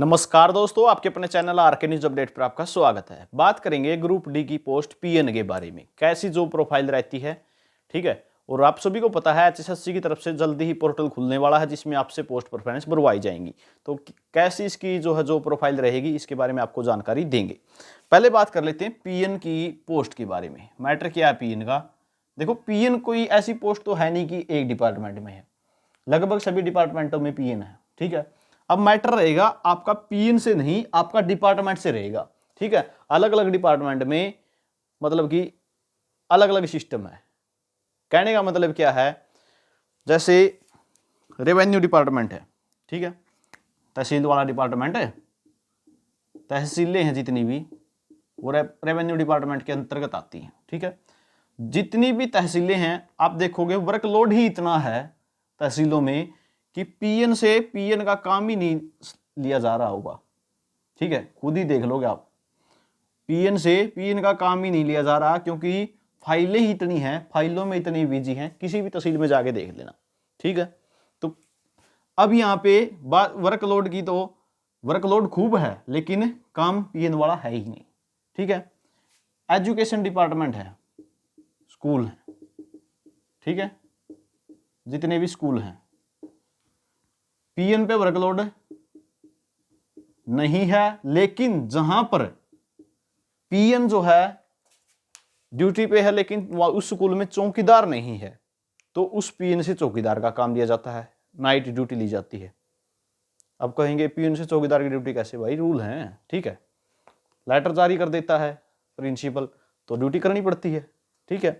नमस्कार दोस्तों, आपके अपने चैनल आरके न्यूज अपडेट पर आपका स्वागत है। बात करेंगे ग्रुप डी की पोस्ट पीएन के बारे में, कैसी जो प्रोफाइल रहती है। ठीक है, और आप सभी को पता है एचएसएससी की तरफ से जल्दी ही पोर्टल खुलने वाला है जिसमें आपसे पोस्ट प्रेफरेंस भरवाई जाएंगी। तो कैसी इसकी जो प्रोफाइल रहेगी इसके बारे में आपको जानकारी देंगे। पहले बात कर लेते हैं पीएन की पोस्ट के बारे में। मैटर क्या है पीएन का? देखो, पीएन कोई ऐसी पोस्ट तो है नहीं कि एक डिपार्टमेंट में है, लगभग सभी डिपार्टमेंटों में पीएन है। ठीक है, अब मैटर रहेगा आपका पीएन से नहीं, आपका डिपार्टमेंट से रहेगा। ठीक है, अलग अलग डिपार्टमेंट में मतलब कि अलग अलग सिस्टम है। कहने का मतलब क्या है, जैसे रेवेन्यू डिपार्टमेंट है, ठीक है, तहसील वाला डिपार्टमेंट है, तहसीलें हैं जितनी भी वो रेवेन्यू डिपार्टमेंट के अंतर्गत आती हैं। ठीक है, जितनी भी तहसीलें हैं आप देखोगे वर्कलोड ही इतना है तहसीलों में कि पीएन से पीएन का काम ही नहीं लिया जा रहा होगा। ठीक है, खुद ही देख लोगे आप, पीएन से पीएन का काम ही नहीं लिया जा रहा क्योंकि फाइलें ही इतनी हैं, फाइलों में इतनी बिजी हैं, किसी भी तहसील में जाके देख लेना। ठीक है, तो अब यहाँ पे बात वर्कलोड की, तो वर्कलोड खूब है लेकिन काम पीएन वाला है ही नहीं। ठीक है, एजुकेशन डिपार्टमेंट है, स्कूल है, ठीक है, जितने भी स्कूल हैं, पीएन पे वर्कलोड नहीं है, लेकिन जहां पर पीएन जो है ड्यूटी पे है लेकिन उस स्कूल में चौकीदार नहीं है, तो उस पीएन से चौकीदार का काम लिया जाता है, नाइट ड्यूटी ली जाती है। अब कहेंगे पीएन से चौकीदार की ड्यूटी कैसे? भाई रूल है। ठीक है, लेटर जारी कर देता है प्रिंसिपल तो ड्यूटी करनी पड़ती है। ठीक है,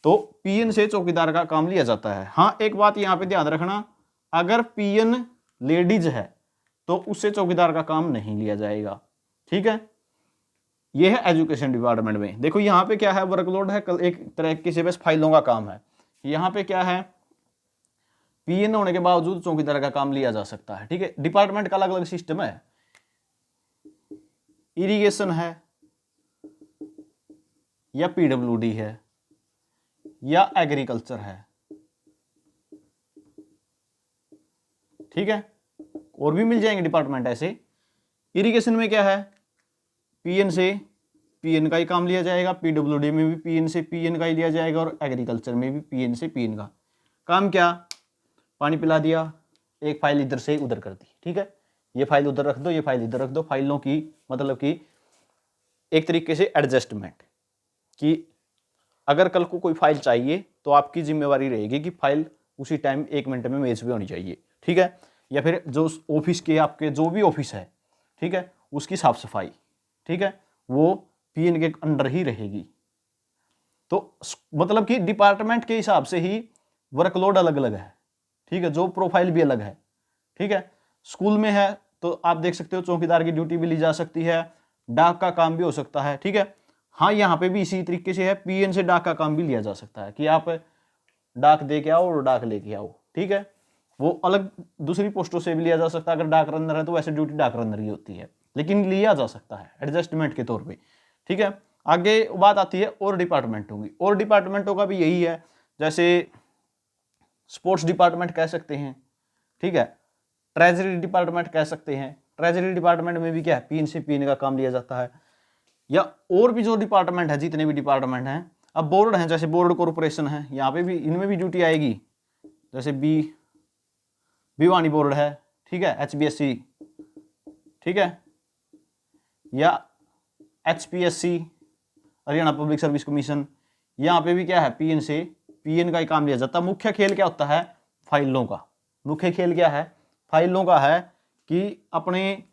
तो पीएन से चौकीदार का काम लिया जाता है। हाँ, एक बात यहां पे ध्यान रखना, अगर पीएन लेडीज है तो उससे चौकीदार का काम नहीं लिया जाएगा। ठीक है, यह है एजुकेशन डिपार्टमेंट में। देखो यहाँ पे क्या है, वर्कलोड है, कल एक तरह से बस फाइलों का काम है। यहाँ पे क्या है, पीएन होने के बावजूद चौकीदार का काम लिया जा सकता है। ठीक है, डिपार्टमेंट का अलग अलग सिस्टम है, इरिगेशन है या पीडब्ल्यूडी है या एग्रीकल्चर है। ठीक है, और भी मिल जाएंगे डिपार्टमेंट ऐसे। इरिगेशन में क्या है, पीएन से पीएन का ही काम लिया जाएगा, पीडब्ल्यूडी में भी पीएन से पीएन का ही लिया जाएगा, और एग्रीकल्चर में भी पीएन से पीएन का काम। क्या, पानी पिला दिया, एक फाइल इधर से उधर कर दी। ठीक है, ये फाइल उधर रख दो, ये फाइल इधर रख दो, फाइलों की मतलब कि एक तरीके से एडजस्टमेंट, कि अगर कल को कोई फाइल चाहिए तो आपकी जिम्मेवारी रहेगी कि फाइल उसी टाइम 1 मिनट में मेज पे होनी चाहिए। ठीक है, या फिर जो ऑफिस के आपके जो भी ऑफिस है, ठीक है, उसकी साफ सफाई, ठीक है, वो पीएन के अंडर ही रहेगी। तो मतलब कि डिपार्टमेंट के हिसाब से ही वर्कलोड अलग अलग है। ठीक है, जो प्रोफाइल भी अलग है। ठीक है, स्कूल में है तो आप देख सकते हो चौकीदार की ड्यूटी भी ली जा सकती है, डाक का काम भी हो सकता है। ठीक है, हाँ, यहाँ पे भी इसी तरीके से है, पीएन से डाक का काम भी लिया जा सकता है कि आप डाक दे के आओ और डाक लेके आओ। ठीक है, वो अलग दूसरी पोस्टों से भी लिया जा सकता है। अगर डाक रनर है तो वैसे ड्यूटी डाक रनर की होती है, लेकिन लिया जा सकता है एडजस्टमेंट के तौर पे। ठीक है, आगे बात आती है और डिपार्टमेंटों की। और डिपार्टमेंटों का भी यही है, जैसे स्पोर्ट्स डिपार्टमेंट कह सकते हैं, ठीक है, ट्रेजरी डिपार्टमेंट कह सकते हैं। ट्रेजरी डिपार्टमेंट में भी क्या है, पीएन से पीएन का काम लिया जाता है। या और भी जो डिपार्टमेंट है, जितने भी डिपार्टमेंट हैं, अब बोर्ड हैं, जैसे बोर्ड कॉर्पोरेशन है, यहाँ पे भी इनमें भी ड्यूटी आएगी। जैसे भिवानी बोर्ड है, ठीक है, एचबीएससी, ठीक है, या HPSC, Haryana public service commission, यहाँ पे भी क्या है, पीएन से पीएन का ही काम लिया जाता है। मुख्य खेल क्या होता है, फाइलों का। मुख्य खेल क्या है, फाइलों का है कि अपने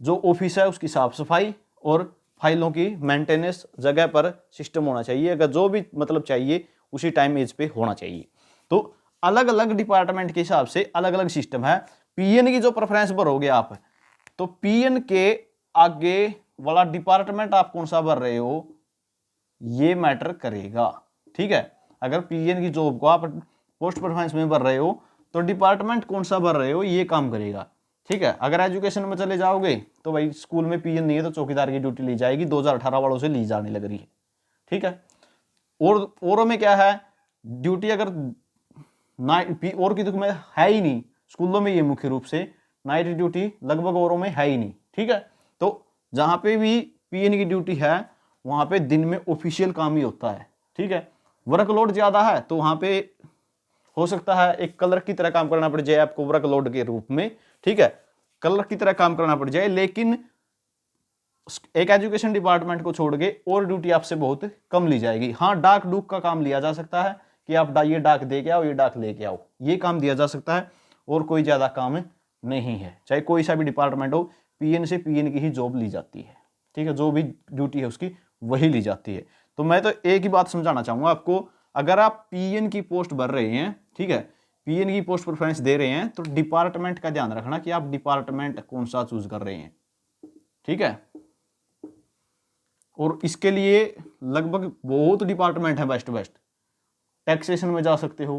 जो ऑफिस है उसकी साफ सफाई और फाइलों की मेंटेनेंस जगह पर सिस्टम होना चाहिए। अगर जो भी मतलब चाहिए उसी टाइम एज पे होना चाहिए। तो अलग अलग डिपार्टमेंट के हिसाब से अलग अलग सिस्टम है। पीएन की जो प्रेफरेंस भरोगे आप, तो पीएन के आगे वाला डिपार्टमेंट आप कौन सा भर रहे हो ये मैटर करेगा। ठीक है, अगर पीएन की जॉब को आप पोस्ट प्रेफरेंस में भर रहे हो तो डिपार्टमेंट कौन सा भर रहे हो ये काम करेगा। ठीक है, अगर एजुकेशन में चले जाओगे तो भाई स्कूल में पीएन नहीं है तो चौकीदार की ड्यूटी ली जाएगी, 2018 वालों से ली जाने लग रही है। ठीक है, और में क्या है, ड्यूटी अगर और की तो में है ही नहीं, स्कूलों में ये मुख्य रूप से नाइट ड्यूटी लगभग औरों में है ही नहीं, ठीक है। तो जहाँ पे भी पीएन की ड्यूटी है वहाँ पे दिन में ऑफिशियल काम ही होता है, ठीक है। वर्कलोड ज़्यादा है तो वहाँ पे हो सकता है एक क्लर्क की तरह काम करना पड़ जाए आपको वर्कलोड के रूप में, ठीक है, क्लर्क की तरह काम करना पड़ जाए, लेकिन एक एजुकेशन डिपार्टमेंट को छोड़ के और ड्यूटी आपसे बहुत कम ली जाएगी। हाँ, डाक डूक का काम लिया जा सकता है कि आप ये डाक दे के आओ, ये डाक लेके आओ, ये काम दिया जा सकता है, और कोई ज़्यादा काम नहीं है। चाहे कोई सा भी डिपार्टमेंट हो, पीएन से पीएन की ही जॉब ली जाती है, ठीक है, जो भी ड्यूटी है उसकी वही ली जाती है। तो मैं तो एक ही बात समझाना चाहूँगा आपको, अगर आप पीएन की पोस्ट भर रहे हैं, ठीक है, पीएन की पोस्ट प्रेफरेंस दे रहे हैं, तो डिपार्टमेंट का ध्यान रखना कि आप डिपार्टमेंट कौन सा चूज कर रहे हैं, ठीक है। और इसके लिए लगभग बहुत डिपार्टमेंट है बेस्ट बेस्ट। टैक्सेशन में जा सकते हो,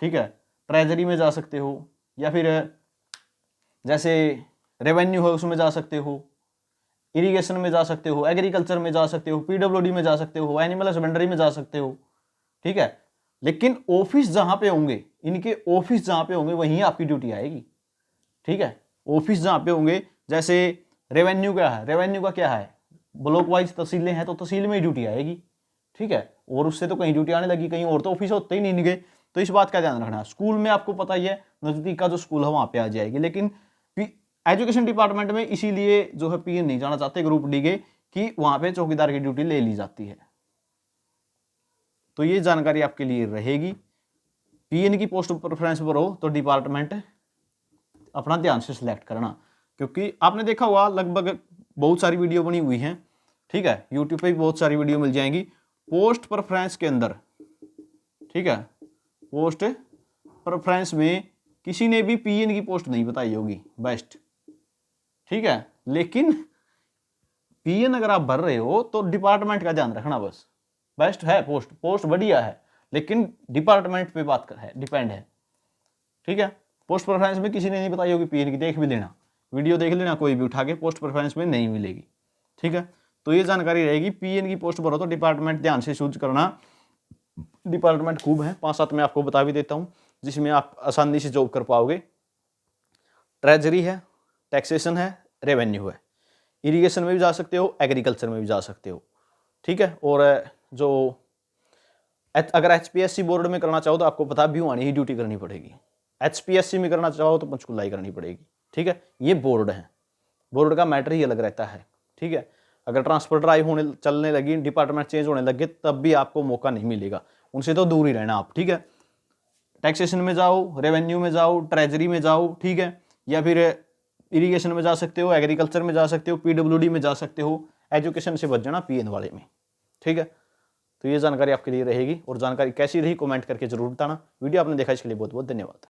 ठीक है, ट्रेजरी में जा सकते हो, या फिर जैसे रेवेन्यू है उसमें जा सकते हो, इरिगेशन में जा सकते हो, एग्रीकल्चर में जा सकते हो, पीडब्ल्यूडी में जा सकते हो, एनिमल हस्बेंड्री में जा सकते हो, ठीक है। लेकिन ऑफिस जहां पे होंगे, इनके ऑफिस जहां पे होंगे वहीं आपकी ड्यूटी आएगी, ठीक है। ऑफिस जहां पे होंगे, जैसे रेवेन्यू क्या है, रेवेन्यू का क्या है, ब्लॉक वाइज तहसीलें हैं तो तहसील में ही ड्यूटी आएगी, ठीक है, और उससे तो कहीं ड्यूटी आने लगी, कहीं और तो ऑफिस होते ही नहीं इनके। तो इस बात का ध्यान रखना। स्कूल में आपको पता ही है, नजदीक का जो स्कूल है वहां पे आ जाएगी, लेकिन एजुकेशन डिपार्टमेंट में इसीलिए जो है पीएन नहीं जाना चाहते ग्रुप डी के, कि वहां पे चौकीदार की ड्यूटी ले ली जाती है। तो ये जानकारी आपके लिए रहेगी। पीएन की पोस्ट प्रेफरेंस पर हो तो डिपार्टमेंट अपना ध्यान से सिलेक्ट करना, क्योंकि आपने देखा होगा लगभग बहुत सारी वीडियो बनी हुई हैं, ठीक है, यूट्यूब पे भी बहुत सारी वीडियो मिल जाएंगी पोस्ट प्रेफरेंस के अंदर, ठीक है। पोस्ट प्रेफरेंस में किसी ने भी पीएन की पोस्ट नहीं बताई होगी बेस्ट, ठीक है, लेकिन पीएन अगर आप भर रहे हो तो डिपार्टमेंट का ध्यान रखना बस। बेस्ट है पोस्ट, पोस्ट बढ़िया है, लेकिन डिपार्टमेंट पे बात कर है, डिपेंड है, ठीक है। पोस्ट प्रेफरेंस में किसी ने नहीं बताई होगी पीएन की, देख भी लेना, वीडियो देख लेना कोई भी उठा के, पोस्ट प्रेफरेंस में नहीं मिलेगी, ठीक है। तो ये जानकारी रहेगी, पीएन की पोस्ट भरो तो डिपार्टमेंट ध्यान से चूज करना। डिपार्टमेंट खूब है, 5-7 में आपको बता भी देता हूँ, जिसमें आप आसानी से जॉब कर पाओगे। ट्रेजरी है, टैक्सेशन है, रेवेन्यू है, इरिगेशन में भी जा सकते हो, एग्रीकल्चर में भी जा सकते हो, ठीक है। और जो अगर एचपीएससी बोर्ड में करना चाहो तो आपको पता भिवानी ही ड्यूटी करनी पड़ेगी, एचपीएससी में करना चाहो तो पंचकुला ही करनी पड़ेगी, ठीक है। ये बोर्ड है, बोर्ड का मैटर ही अलग रहता है, ठीक है। अगर ट्रांसफर ड्राइव होने चलने लगी, डिपार्टमेंट चेंज होने लगे, तब भी आपको मौका नहीं मिलेगा, उनसे तो दूर ही रहना आप, ठीक है। टैक्सेशन में जाओ, रेवेन्यू में जाओ, ट्रेजरी में जाओ, ठीक है, या फिर इरिगेशन में जा सकते हो, एग्रीकल्चर में जा सकते हो, पीडब्ल्यूडी में जा सकते हो, एजुकेशन से बच जाना पीएन वाले में, ठीक है। तो ये जानकारी आपके लिए रहेगी, और जानकारी कैसी रही कमेंट करके जरूर बताना। वीडियो आपने देखा इसके लिए बहुत बहुत धन्यवाद।